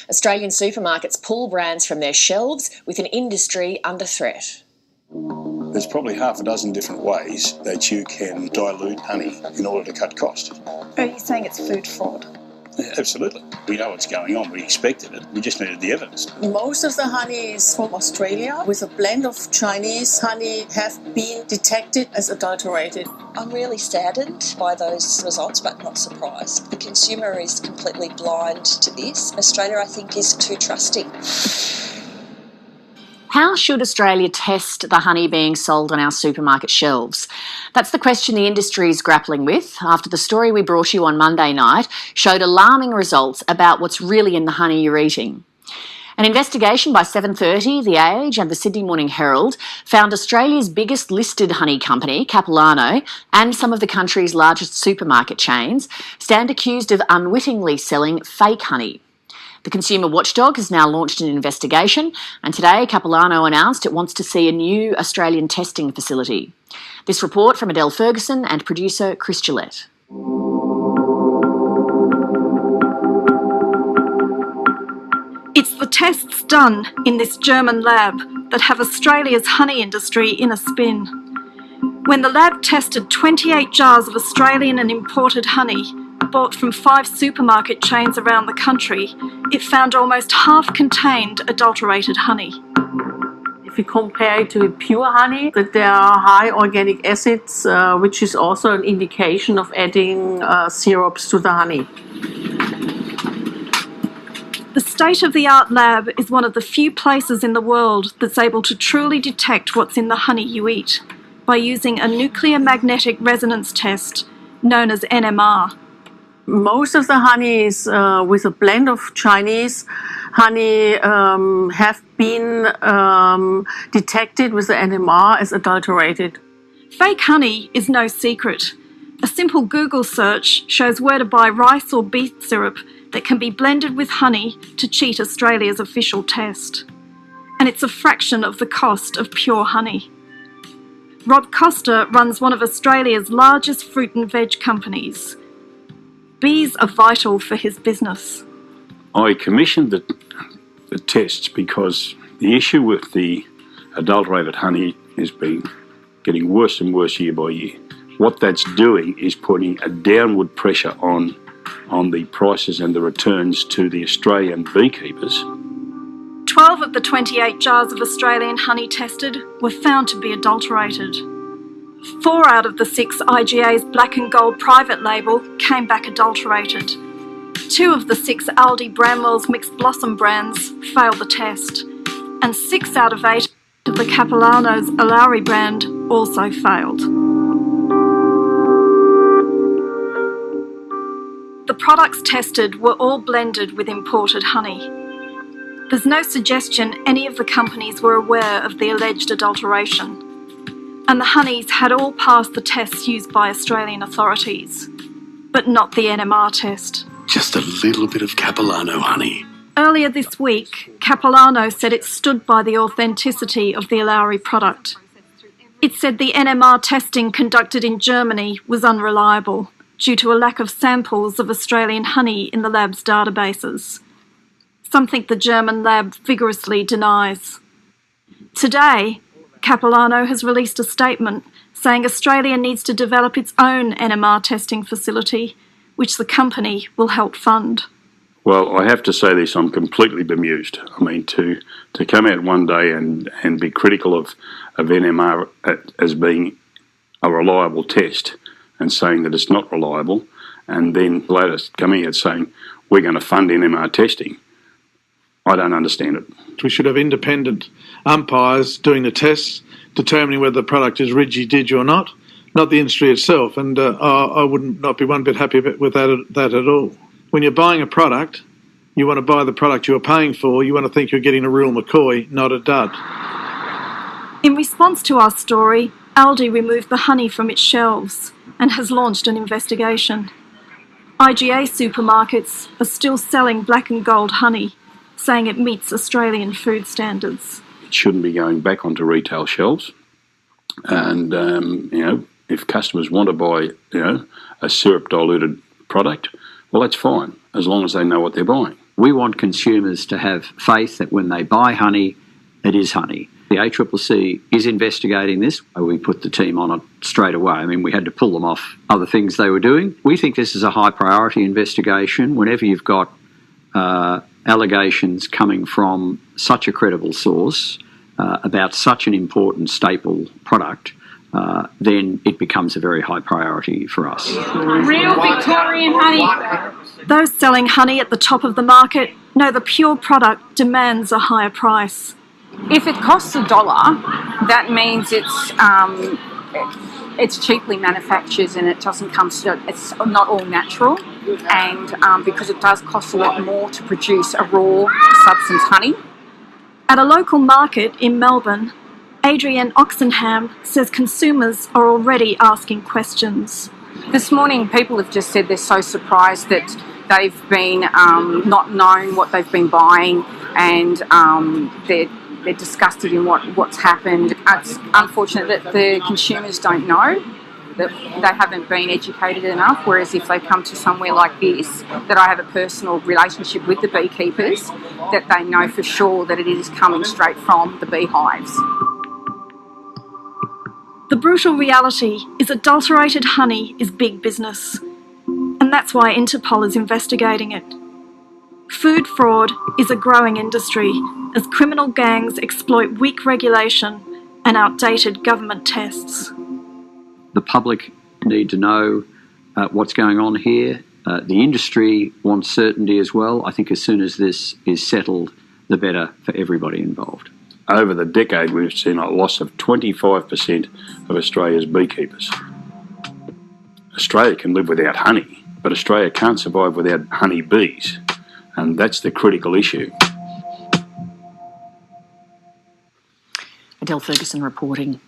Australian supermarkets pull brands from their shelves with an industry under threat. There's probably half a dozen different ways that you can dilute honey in order to cut costs. Are you saying it's food fraud? Yeah, absolutely. We know what's going on. We expected it. We just needed the evidence. Most of the honey is from Australia, with a blend of Chinese honey have been detected as adulterated. I'm really saddened by those results, but not surprised. The consumer is completely blind to this. Australia, I think, is too trusting. How should Australia test the honey being sold on our supermarket shelves? That's the question the industry is grappling with after the story we brought you on Monday night showed alarming results about what's really in the honey you're eating. An investigation by 7:30, The Age and the Sydney Morning Herald found Australia's biggest listed honey company, Capilano, and some of the country's largest supermarket chains stand accused of unwittingly selling fake honey. The consumer watchdog has now launched an investigation, and today Capilano announced it wants to see a new Australian testing facility. This report from Adele Ferguson and producer Chris Gillette. It's the tests done in this German lab that have Australia's honey industry in a spin. When the lab tested 28 jars of Australian and imported honey, bought from 5 supermarket chains around the country, it found almost half contained adulterated honey. If you compare it to pure honey, that there are high organic acids, which is also an indication of adding syrups to the honey. The state-of-the-art lab is one of the few places in the world that's able to truly detect what's in the honey you eat by using a nuclear magnetic resonance test known as NMR. Most of the honeys with a blend of Chinese honey have been detected with the NMR as adulterated. Fake honey is no secret. A simple Google search shows where to buy rice or beet syrup that can be blended with honey to cheat Australia's official test. And it's a fraction of the cost of pure honey. Rob Costa runs one of Australia's largest fruit and veg companies. Bees are vital for his business. I commissioned the tests because the issue with the adulterated honey has been getting worse and worse year by year. What that's doing is putting a downward pressure on the prices and the returns to the Australian beekeepers. 12 of the 28 jars of Australian honey tested were found to be adulterated. 4 out of the 6 IGA's Black and Gold private label came back adulterated. 2 of the 6 Aldi Bramwell's Mixed Blossom brands failed the test, and 6 out of 8 of the Capilano's Alauri brand also failed. The products tested were all blended with imported honey. There's no suggestion any of the companies were aware of the alleged adulteration, and the honeys had all passed the tests used by Australian authorities, but not the NMR test. Just a little bit of Capilano honey. Earlier this week, Capilano said it stood by the authenticity of the Alauri product. It said the NMR testing conducted in Germany was unreliable due to a lack of samples of Australian honey in the lab's databases, something the German lab vigorously denies. Today, Capilano has released a statement saying Australia needs to develop its own NMR testing facility, which the company will help fund. Well, I have to say this, I'm completely bemused. I mean, to come out one day and be critical of NMR as being a reliable test and saying that it's not reliable, and then later coming out saying we're going to fund NMR testing, I don't understand it. We should have independent umpires doing the tests, determining whether the product is ridgy-dig or not the industry itself. And I would not be one bit happy with that at all. When you're buying a product, you want to buy the product you're paying for. You want to think you're getting a real McCoy, not a dud. In response to our story, Aldi removed the honey from its shelves and has launched an investigation. IGA supermarkets are still selling Black and Gold honey, saying it meets Australian food standards. It shouldn't be going back onto retail shelves. And, if customers want to buy, a syrup diluted product, well, that's fine, as long as they know what they're buying. We want consumers to have faith that when they buy honey, it is honey. The ACCC is investigating this. We put the team on it straight away. I mean, we had to pull them off other things they were doing. We think this is a high priority investigation. Whenever you've got allegations coming from such a credible source about such an important staple product, then it becomes a very high priority for us. Real Victorian honey. Those selling honey at the top of the market know the pure product demands a higher price. If it costs $1, that means it's cheaply manufactured and it doesn't come. It's not all natural, and because it does cost a lot more to produce a raw substance honey. At a local market in Melbourne, Adrienne Oxenham says consumers are already asking questions. This morning, people have just said they're so surprised that they've been not known what they've been buying, and they're disgusted in what's happened. It's unfortunate that the consumers don't know, that they haven't been educated enough, whereas if they come to somewhere like this, that I have a personal relationship with the beekeepers, that they know for sure that it is coming straight from the beehives. The brutal reality is adulterated honey is big business, and that's why Interpol is investigating it. Food fraud is a growing industry as criminal gangs exploit weak regulation and outdated government tests. The public need to know what's going on here. The industry wants certainty as well. I think as soon as this is settled, the better for everybody involved. Over the decade, we've seen a loss of 25% of Australia's beekeepers. Australia can live without honey, but Australia can't survive without honey bees, and that's the critical issue. Adele Ferguson reporting.